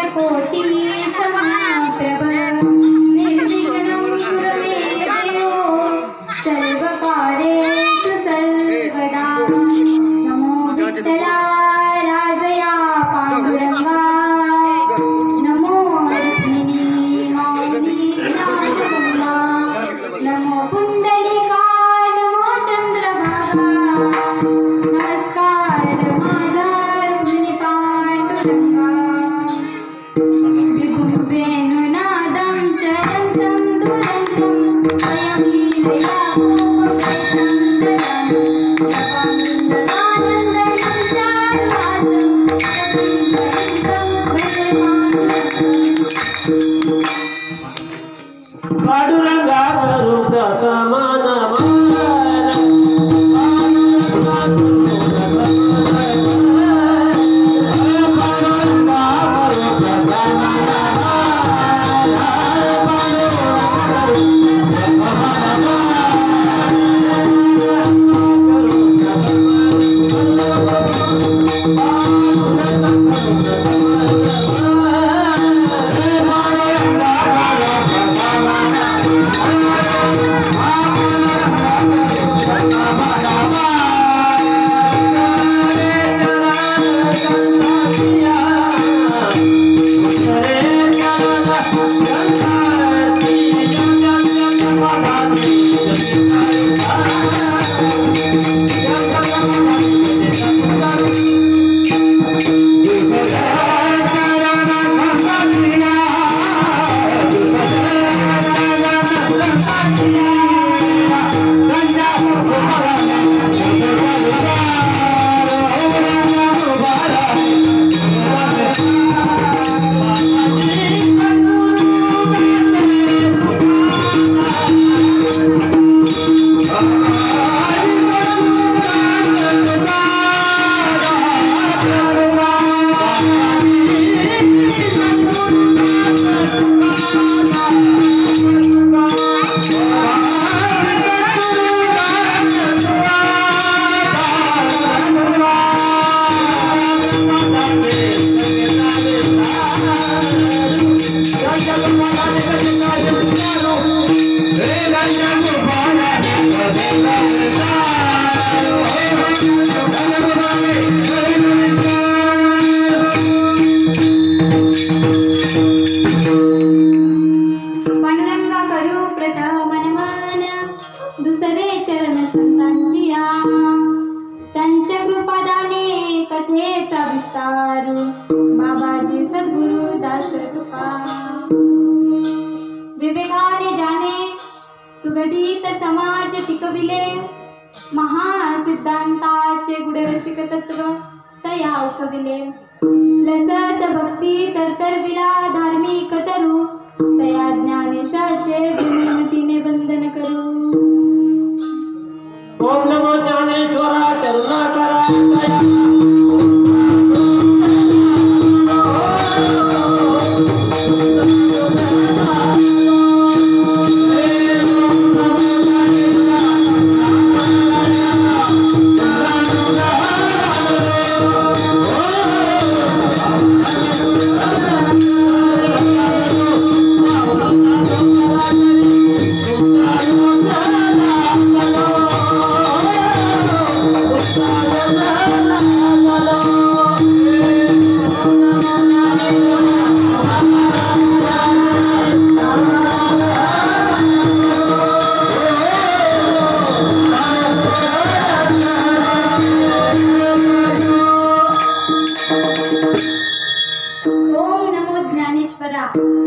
सूर्यकोटि समप्रभ निर्विघ्नं कुरु मे देव सर्वकार्येषु सर्वदा। नमो विठ्ठला राजया पांडुरंगा, नमो रुक्मिणी माऊली नाथगंगा, नमो पुंडलिका, नमो चंद्रभागा, नमस्कार माझा रुक्मिणी पांडुरंगा। विभुं वेणुनादं चरन्तं दुरन्तं स्वयं लीलया गोपवैष्णं ददामि। पांडुरंगा रूप समान विवेकाने जाने सुगठित समाज टिकविले, महासिद्धांताचे गुढरसिक तत्व तया उपविले। लसत भक्ती तरतरविला धार्मिक तरू, तया ज्ञानेशाचे विनम्रतेने वंदन करू। ओम नमो ज्ञानेश्वरा करुणाकरा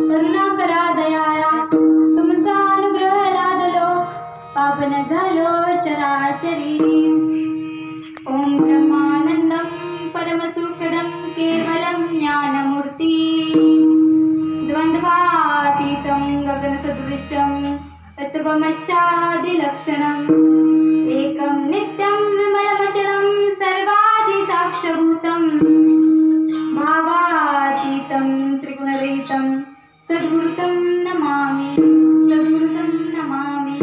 करुणाकरा दयाळा, तुमचा अनुग्रह लादलो पावन झालो चराचरी। ओम ब्रह्मानंदं परमसुखदं केवलं ज्ञानमूर्ति, द्वंद्वातीतं गगनसदृशं तत्त्वमस्यादिलक्षणम्, एकं नित्यं निर्मलमचलं सर्वाधिसाक्षभूतं, भावातीतं त्रिगुणरहितं सद्गुरुतं नमामि, सद्गुरुतं नमामि।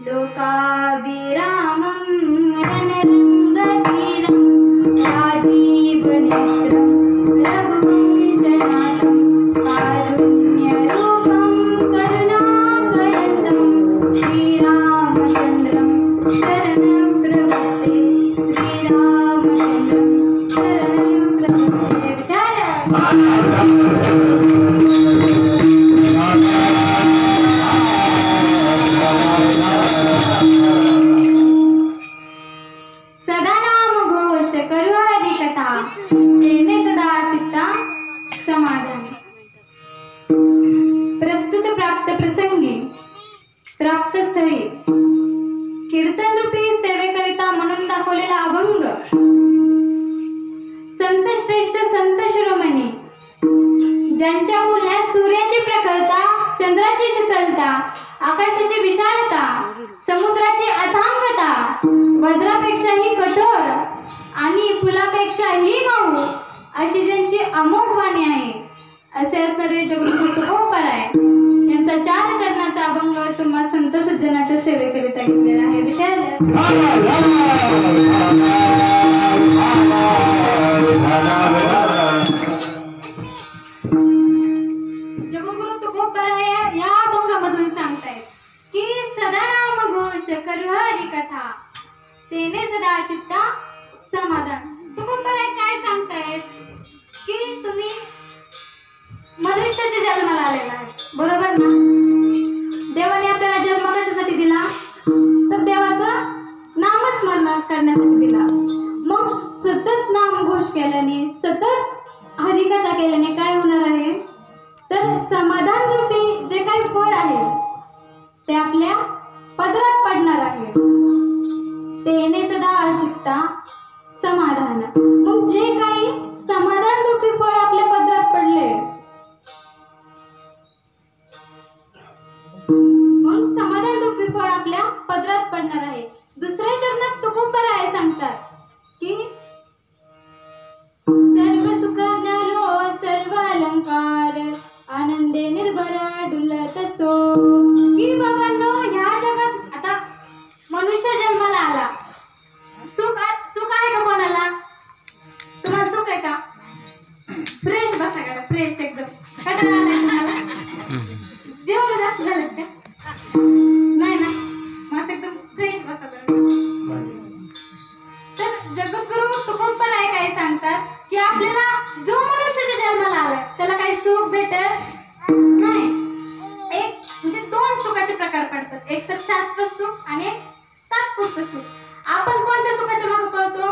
लोकाभिरामं रणरङ्गधीरं राजीवनेत्रं सदा नाम घोष करू हरी कथा तेने सदा चित्ता समाधान. प्रस्तुत प्राप्त प्रसंगी प्राप्त स्थळी कीर्तन रूपी सेवेकरिता म्हणून दाखवलेला अभंग संत श्रेष्ठ संत शिरोमणी ज्यांच्या बोलण्यात सूर्याची प्रखरता, चंद्राची शीतलता, आकाशाची विशालता, समुद्राची अथांगता, वज्रापेक्षाही कठोर आणि फुलापेक्षाही मऊ अशी ज्यांची अमोघ वाणी आहे असे असणारे जगद्गुरु तुकोबराय यांचा 4 चरणाचा अभंग तुम्हा संत सज्जनाच्या सेवेकरिता घेतलेला आहे. विचार जगद्गुरु तुकोबराय या अभंगामधून सांगतायत की सदा नाम घोष करू हरी कथा तेने सदा चित्ता समाधान. तुकोबराय काय सांगतायत की तुम्ही मनुष्याच्या जन्माला आलेला आहे, बरोबर ना? देवाने आपल्याला जन्म कशासाठी दिला? तर देवाचं नामस्मरण करण्यासाठी दिला. मग सतत नामघोष केल्याने, सतत हरिकथा केल्याने काय होणार आहे? तर समाधान रूपी जे काही फळ आहे ते आपल्या पदरात पडणार आहे. तेने सदा चित्ता समाधान. मग जे काही समाधान रूपी फळ आपल्या पदरात पडले, मग समाधान रूपी फळ आपल्या पदरात पडणार आहे. दुसऱ्या चरणात तुकोबराय सांगतात की सर्व सुख ज्ञालो सर्व अलंकार आनंदे निर्भर डुलत सो. की बाबांनो, ह्या जगात आता मनुष्य जन्माला आला, सुख आहे का कोणाला? तुम्हाला सुख आहे का? फ्रेश बसा करा, फ्रेश एकदम. कंटाळा आलाय तुम्हाला? जेवण जास्त झालं का? नाही ना? मग एकदम फ्रेश बसा बरं. तर जगद्गुरु तुकोबराय काय सांगतात की आपल्याला जो मनुष्याच्या जन्माला आलाय त्याला काही सुख भेटत नाही. एक म्हणजे 2 सुखाचे प्रकार पडतात, एक तर शाश्वत सुख आणि एक तात्पुरतं सुख. आपण कोणत्या सुखाच्या मागे पळतो?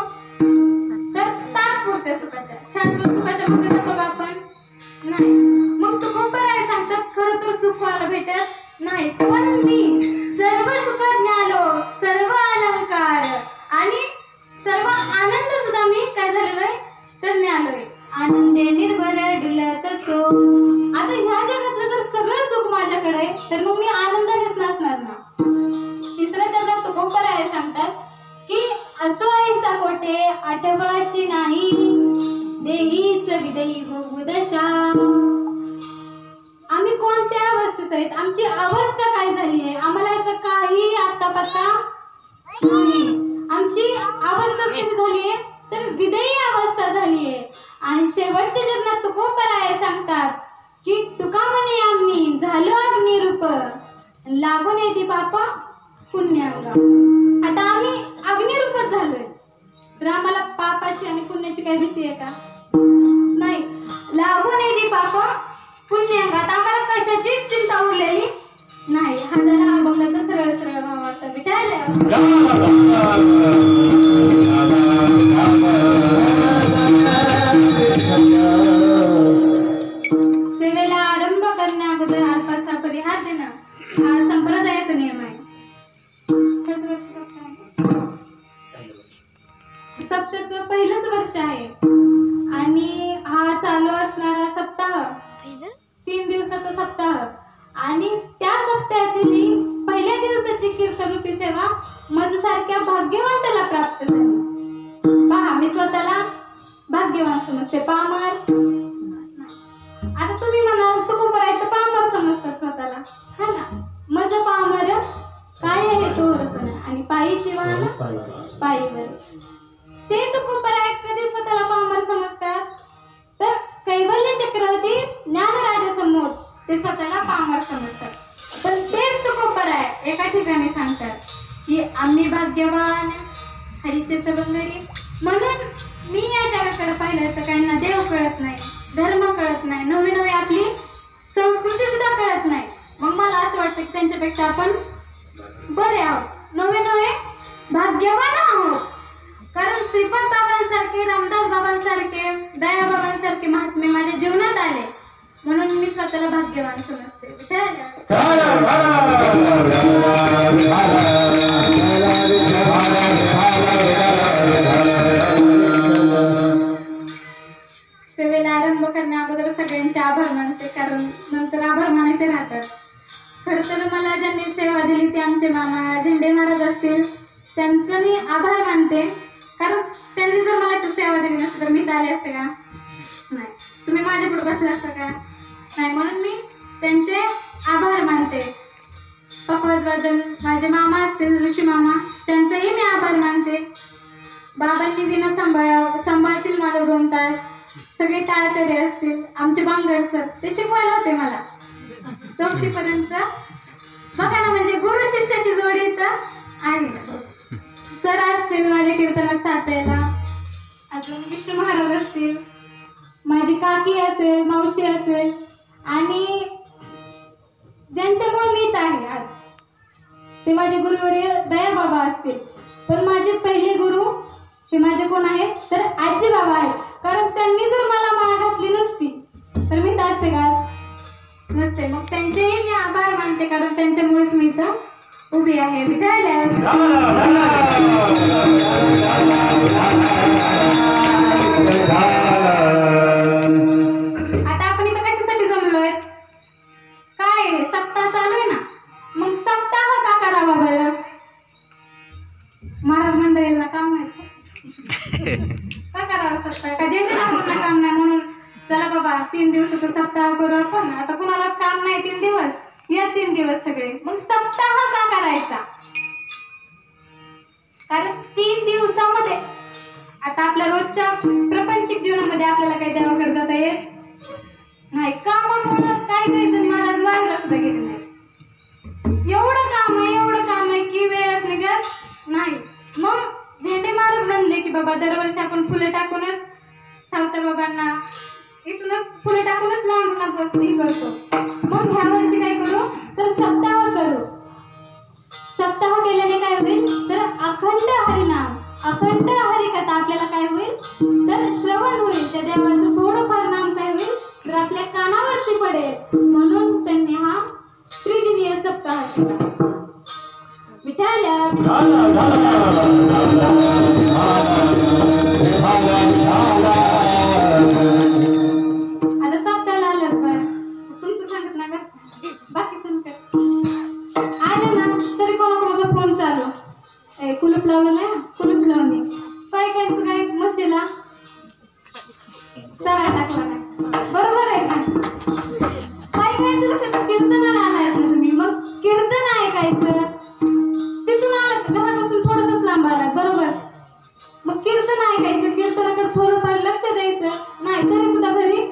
तर तात्पुरत्या सुखाच्या. शाश्वत सुखाच्या मागे जातो का आपण? नाही. मग तुकोबराय सांगतात खरं तर सुख व्हायला भेटत नाही, पण मी सर्व सुख ज्ञालो सर्व अलंकार आणि सर्व आनंद सुद्धा मी काय झालोय तर ज्ञालोय. आनंदे निर्भर डुलत सो. आता ह्या जगातलं जर सगळं सुख माझ्याकडे तर मग मी आनंदानेच नसणार ना. तिसऱ्या चरणात तुकोबराय सांगतात की असो ऐसा कोठे आठवाची नाही देहीच विदयी भोगदशा. आम्ही कोणत्या अवस्थेत आहेत, आमची अवस्था काय झाली आहे, आम्हाला याचा काही आता पत्ता नाही. आमची अवस्था कशी झाली आहे तर विदयी अवस्था झाली आहे. आणि शेवटच्या चरणात तुकोबराय सांगतात की तुका म्हणे आम्ही झालो अग्निरूप लागून येते पापा पुण्यांगा. आता आम्ही अग्निरूपच झालोय तर आम्हाला पापाची आणि पुण्याची काही भीती आहे का? नाही. लागून येते पापा पुण्यांगा. आता आम्हाला कशाचीच चिंता उरलेली नाही. हा झाला अभंगाचा सरळ सरळ भावार्थ. विठाल सेवेला आरंभ करण्या अगोदर अल्पासा परिहार देणं हा संप्रदायाचा नियम आहे. सप्ताहाचं पहिलंच वर्ष आहे आणि हा चालू असणारा सप्ताह 3 दिवसाचा सप्ताह आणि त्या सप्ताहातील पहिल्या दिवसाची कीर्तनरूपी सेवा माझ्यासारख्या भाग्यवंताला प्राप्त झाली. पहा, मी स्वतःला भाग्यवान समजते, पामर. आता तुम्ही म्हणाल तुकोबरायचं पामर समजतात स्वतःला, हा ना? माझं पामर काय आहे तोरपण आणि पायीची वाहन पायीवर. ते तुकोबराय कधी स्वतःला पामर समजतात तर कैवल्य चक्रवर्ती ज्ञानराजा समोर ते स्वतःला पामर समजतात. पण तेच तुकोबराय एका ठिकाणी सांगतात की आम्ही भाग्यवान हरीचे सवंगडी म्हणून मी या जगाकडे काहींच्याकडे पाहिलं तर काहींना देव कळत नाही, धर्म कळत नाही, नवी नवी आपली संस्कृती सुद्धा कळत नाही. मग मला असं वाटतं की त्यांच्यापेक्षा आपण बरे आहोत, नवे नवे भाग्यवान आहोत. कारण श्रीपाद बाबांसारखे, रामदास बाबांसारखे, दया बाबांसारखे महात्मे माझ्या जीवनात आले म्हणून मी स्वतःला भाग्यवान समजते. सेवेला आरंभ करण्या अगोदर सगळ्यांचे आभार मानते, कारण नंतर आभार मानायचे राहतात. खर तर मला ज्यांनी सेवा दिली ते आमचे मामा झेंडे महाराज असतील, त्यांचं मी आभार मानते. कारण त्यांनी जर मला ती सेवा दिली नसती तर मी आले असते का? नाही. तुम्ही माझ्या पुढे बसले असता का? नाही. म्हणून मी त्यांचे आभार मानते. पकवाजवादन माझे मामा असतील, ऋषी मामा, त्यांचेही मी आभार मानते. बाबांनी दिनं सांभाळतील मला 2 तास. सगळे टाळकरी असतील, आमचे बांगडे असतात, ते शिकवायला होते मला 4थी पर्यंत. बघा ना, म्हणजे गुरु शिष्याची जोडी तर आहे. सर असतील माझ्या कीर्तनात साथ द्यायला, अजून विष्णू महाराज असतील, माझी काकी असेल, मावशी असेल, आणि ज्यांच्यामुळे मी इथं आहे आज ते माझे गुरुवर्य दया बाबा असतील. पण माझे पहिले गुरु हे माझे कोण आहेत तर आजी बाबा आहेत. कारण त्यांनी जर मला माळ घातली नसती तर मी असते का? नसते. मग त्यांचेही मी आभार मानते, कारण त्यांच्यामुळेच मी इथं उभी आहे. आता आपण इथं कशासाठी जमलोय? काय सप्ताह चालू आहे ना, मग सप्ताह का करावा बरं? महाराज मंडळींना काम माहिती का करावं सप्ताह? का झेंडे लागून काम नाही म्हणून चला बाबा 3 दिवसाचा सप्ताह करू आपण. आता कुणाला काम नाही 3 दिवस, या 3 दिवस सगळे. मग सप्ताह का करायचा? कारण 3 दिवसामध्ये आता आपल्या रोजच्या प्रापंचिक जीवनामध्ये आपल्याला काही देवाकडे जाता येत नाही. कामामुळे काय जण महाराज वारीला सुद्धा गेले नाही. एवढं काम आहे की वेळच निघत नाही. मग झेंडे महाराज म्हणले की बाबा दरवर्षी आपण फुले टाकूनच सावता बाबांना इथूनच फुले टाकूनच लांब करतो. मग ह्या वर्षी काय करू तर सप्ताह करू. सप्ताह केल्याने काय होईल तर अखंड हरिनाम, अखंड हरिकथा आपल्याला काय होईल तर श्रवण होईल. त्या देवाचं थोडंफार नाम काय होईल तर आपल्या कानावरती पडेल. म्हणून त्यांनी हा त्रिदिनीय सप्ताह केला. विठ्ठल आता सप्ताहाला आलं पण तुमचं सांगत ना का बाकी तुमचं आलं ना तरी कोणाकोणाचा फोन चालू, कुलूप लावलं ना, कुलूप लावणे काय म्हशीला चारा टाकला नाही. बरोबर आहे का? काय तुला कीर्तनाला आलायत ना तुम्ही, मग कीर्तन ऐकायचं. तिथून आला घरापासून थोडंच लांब आला, बरोबर. मग कीर्तन ऐकायचं, कीर्तनाकडे थोडंफार लक्ष द्यायचं. नाही तरी सुद्धा घरी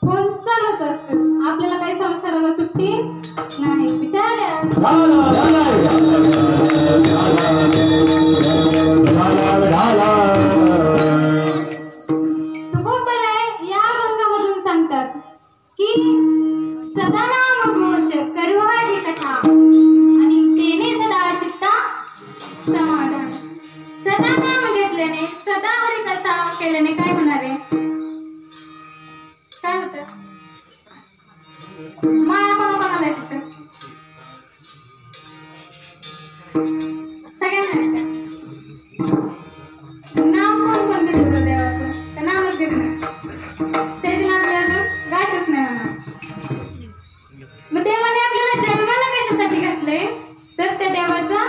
फोन चालत असतं. आपल्याला काही संसाराला सुट्टी नाही. तुकोबर आहे या अभंगामधून सांगतात की सदा नाम घोष करुहारी कथा आणि तेने सदा चित्ता समाधान. सदा नाम घेतल्याने, सदा हरी कथा केल्याने काय होणार आहे? काय होतं? माया कोणाला आहे तिथं? सगळ्यांना नाम कोण घेत होतं देवाचं? तर नामच घेत नाही. त्याची नाम अजून गाठच नाही म्हणा. मग देवाने आपल्याला जन्माला कशासाठी घातले तर त्या देवाचं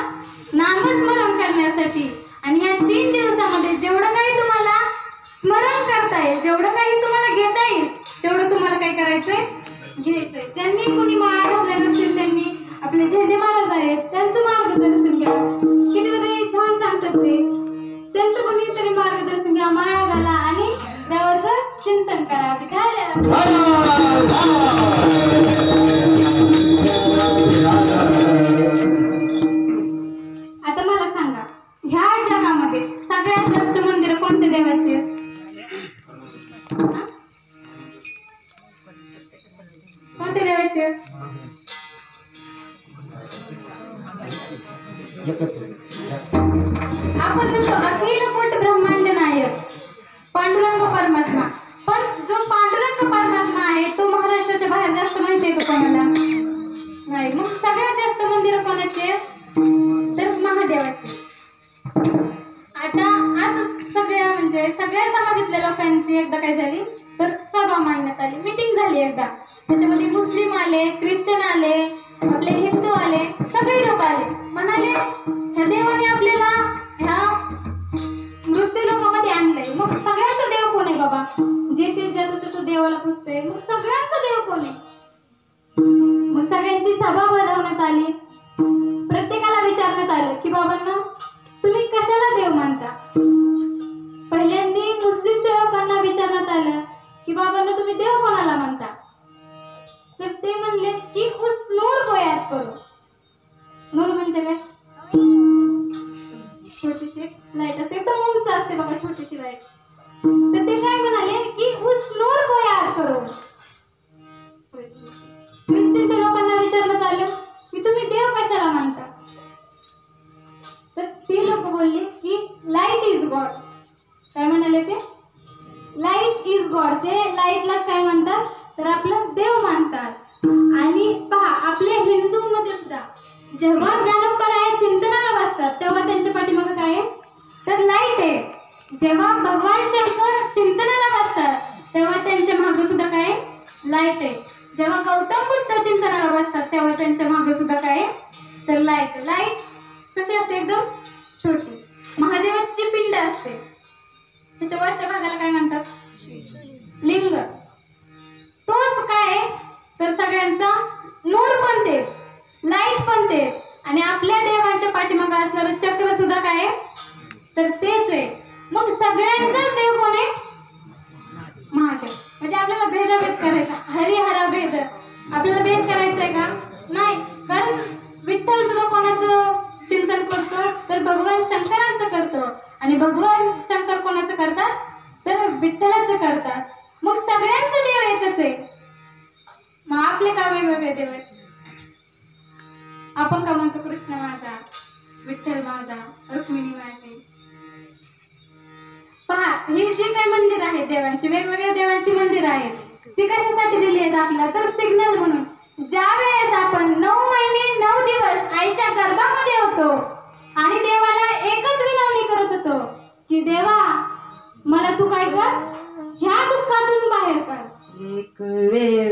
नामस्मरण करण्यासाठी. आणि ह्या 3 दिवसामध्ये जेवढं काही तुम्हाला स्मरण करता येईल, जेवढं काही तुम्हाला घेता येईल तेवढं तुम्हाला काय करायचंय घ्यायचंय. ज्यांनी कुणी माळा घातल्या नसतील त्यांनी आपले झेंडे महाराज आहेत त्यांचं मार्गदर्शन घ्या. किती काही छान सांगतात ते. त्यांचं कुणीतरी मार्गदर्शन घ्या, माळा घाला आणि देवाचं चिंतन करा. आता मला सांगा ह्या जगामध्ये सगळ्यात जास्त मंदिरं कोणत्या देवाची आहेत? हा? कोणत्या देवाचे? आपण म्हणतो अखिल कोट ब्रह्मांड नायक पांडुरंग परमात्मा. पण जो पांडुरंग परमात्मा आहे तो महाराष्ट्राच्या बाहेर जास्त माहिती आहे का कोणाला? नाही. मग सगळ्यात जास्त मंदिरं कोणाची आहेत? तर महादेवाची. आता असं सगळ्या म्हणजे सगळ्या समाजातल्या लोकांची एकदा काय झाली तर सभा मांडण्यात आली, मीटिंग झाली एकदा. त्याच्यामध्ये मुस्लिम आले, ख्रिश्चन आले, आपले हिंदू आले, सगळे लोक आले. म्हणाले ह्या देवाने आपल्याला ह्या मृत्यू लोकांमध्ये आणलंय, मग सगळ्यांचा देव कोण आहे बाबा? जे ते ज्याचं तो देवाला पुजतंय, मग सगळ्यांचा देव कोण आहे? मग सगळ्यांची सभा भरवण्यात आली. प्रत्येकाला विचारण्यात आलं की बाबांना तुम्ही कशाला देव मानता? पहिल्यांदा मुस्लिमच्या लोकांना विचारण्यात आलं की बाबांना तुम्ही देव कोणाला मानता? तर ते म्हणले की उस नूर को याद करो. नूर म्हणजे काय? छोटीशी लाईट असते, एकदम उंच असते बघा छोटीशी लाईट. तर ते काय म्हणाले की उस नूर को याद करो. ख्रिश्चनच्या लोकांना विचारण्यात आलं की तुम्ही देव कशाला मानता? तर ते लोक बोलले की लाईट इज गॉड. काय म्हणाले ते? Light is God. ते लाईटला काय म्हणतात तर आपलं देव मानतात. आणि पहा आपल्या हिंदूमध्ये सुद्धा जेव्हा ज्ञानोबराय चिंतनाला बसतात तेव्हा त्यांच्या पाठीमागे काय आहे तर लाईट आहे. जेव्हा भगवान शंकर चिंतनाला बसतात तेव्हा त्यांच्या मागे सुद्धा काय आहे? लाईट आहे. जेव्हा गौतम बुद्ध चिंतनाला बसतात तेव्हा त्यांच्या मागे सुद्धा काय आहे तर लाईट. लाईट कशी असते? एकदम छोटी. महादेवाची जी पिंड असते त्याच्या वरच्या भागाला काय म्हणतात? लिंग. तोच काय तर सगळ्यांचा नूर पण तेच, लाईट पण तेच. आणि आपल्या देवाच्या पाठीमागे असणारं चक्र सुद्धा काय तर तेच आहे. मग सगळ्यांचाच देव कोण आहे? महादेव. म्हणजे आपल्याला भेदाभेद करायचा, हरिहरा भेद आपल्याला भेद करायचा आहे का? नाही. कारण विठ्ठल सुद्धा कोणाचं चिंतन करतो तर भगवान शंकरांचं करतो. आणि भगवान शंकर कोणाचं करतात तर विठ्ठलाचं करतात. मग सगळ्यांचं देव एकच आहे. मग आपले का वेगवेगळे देव आहेत? आपण का म्हणतो कृष्ण माझा, विठ्ठल माझा, रुक्मिणी माझी. पहा ही जी काही मंदिर आहेत देवांची, वेगवेगळ्या देवांची मंदिर आहेत, ती कशासाठी दिली आहेत आपल्याला तर सिग्नल म्हणून. ज्या वेळेस आपण 9 महिने 9 दिवस आईच्या गर्भामध्ये होतो आणि देवाला एकच विनवणी करत होतो की देवा मला तू काय कर ह्या दुःखातून बाहेर काढ. एक वेळ